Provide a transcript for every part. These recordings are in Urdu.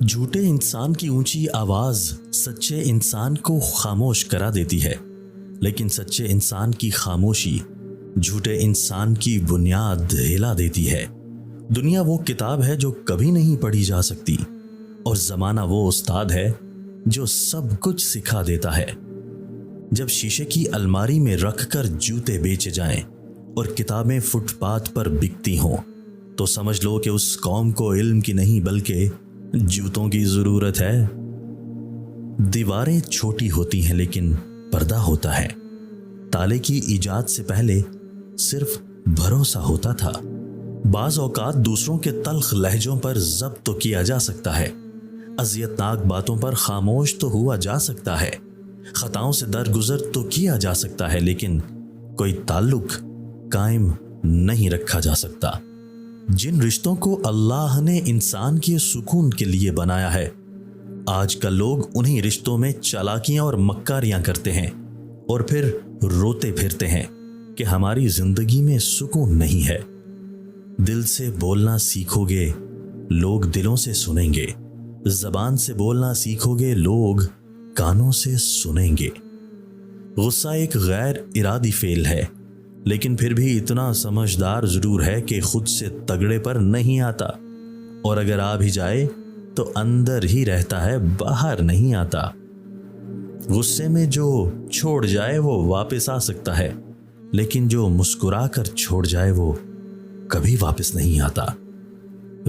جھوٹے انسان کی اونچی آواز سچے انسان کو خاموش کرا دیتی ہے، لیکن سچے انسان کی خاموشی جھوٹے انسان کی بنیاد ہلا دیتی ہے۔ دنیا وہ کتاب ہے جو کبھی نہیں پڑھی جا سکتی، اور زمانہ وہ استاد ہے جو سب کچھ سکھا دیتا ہے۔ جب شیشے کی الماری میں رکھ کر جوتے بیچے جائیں اور کتابیں فٹ پاتھ پر بکتی ہوں، تو سمجھ لو کہ اس قوم کو علم کی نہیں بلکہ جوتوں کی ضرورت ہے۔ دیواریں چھوٹی ہوتی ہیں لیکن پردہ ہوتا ہے۔ تالے کی ایجاد سے پہلے صرف بھروسہ ہوتا تھا۔ بعض اوقات دوسروں کے تلخ لہجوں پر ضبط تو کیا جا سکتا ہے، اذیتناک باتوں پر خاموش تو ہوا جا سکتا ہے، خطاؤں سے درگزر تو کیا جا سکتا ہے، لیکن کوئی تعلق قائم نہیں رکھا جا سکتا۔ جن رشتوں کو اللہ نے انسان کے سکون کے لیے بنایا ہے، آج کل لوگ انہی رشتوں میں چالاکیاں اور مکاریاں کرتے ہیں اور پھر روتے پھرتے ہیں کہ ہماری زندگی میں سکون نہیں ہے۔ دل سے بولنا سیکھو گے، لوگ دلوں سے سنیں گے۔ زبان سے بولنا سیکھو گے، لوگ کانوں سے سنیں گے۔ غصہ ایک غیر ارادی فعل ہے، لیکن پھر بھی اتنا سمجھدار ضرور ہے کہ خود سے تگڑے پر نہیں آتا، اور اگر آ بھی جائے تو اندر ہی رہتا ہے، باہر نہیں آتا۔ غصے میں جو چھوڑ جائے وہ واپس آ سکتا ہے، لیکن جو مسکرا کر چھوڑ جائے وہ کبھی واپس نہیں آتا۔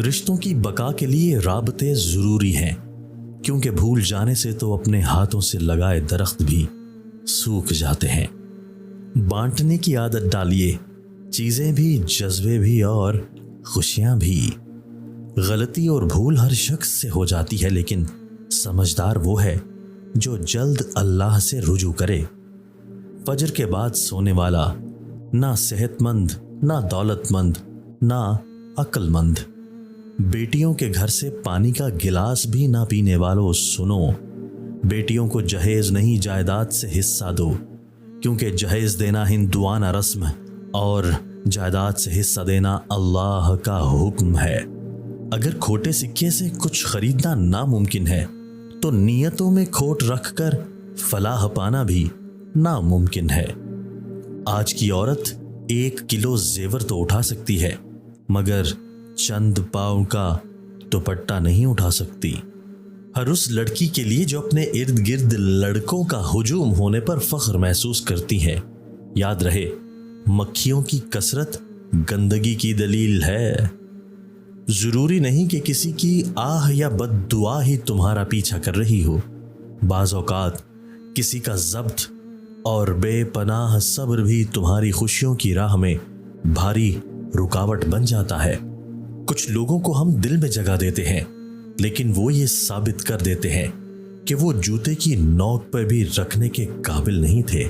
رشتوں کی بقا کے لیے رابطے ضروری ہیں، کیونکہ بھول جانے سے تو اپنے ہاتھوں سے لگائے درخت بھی سوکھ جاتے ہیں۔ بانٹنے کی عادت ڈالیے، چیزیں بھی، جذبے بھی اور خوشیاں بھی۔ غلطی اور بھول ہر شخص سے ہو جاتی ہے، لیکن سمجھدار وہ ہے جو جلد اللہ سے رجوع کرے۔ فجر کے بعد سونے والا نہ صحت مند، نہ دولت مند، نہ عقل مند۔ بیٹیوں کے گھر سے پانی کا گلاس بھی نہ پینے والوں سنو، بیٹیوں کو جہیز نہیں جائیداد سے حصہ دو، کیونکہ جہیز دینا ہندوانہ رسم اور جائیداد سے حصہ دینا اللہ کا حکم ہے۔ اگر کھوٹے سکے سے کچھ خریدنا ناممکن ہے تو نیتوں میں کھوٹ رکھ کر فلاح پانا بھی ناممکن ہے۔ آج کی عورت 1 کلو زیور تو اٹھا سکتی ہے، مگر چند پاؤں کا دوپٹہ نہیں اٹھا سکتی۔ ہر اس لڑکی کے لیے جو اپنے ارد گرد لڑکوں کا ہجوم ہونے پر فخر محسوس کرتی ہے، یاد رہے مکھیوں کی کثرت گندگی کی دلیل ہے۔ ضروری نہیں کہ کسی کی آہ یا بد دعا ہی تمہارا پیچھا کر رہی ہو۔ بعض اوقات کسی کا ضبط اور بے پناہ صبر بھی تمہاری خوشیوں کی راہ میں بھاری رکاوٹ بن جاتا ہے۔ کچھ لوگوں کو ہم دل میں جگہ دیتے ہیں، لیکن وہ یہ ثابت کر دیتے ہیں کہ وہ جوتے کی نوک پر بھی رکھنے کے قابل نہیں تھے۔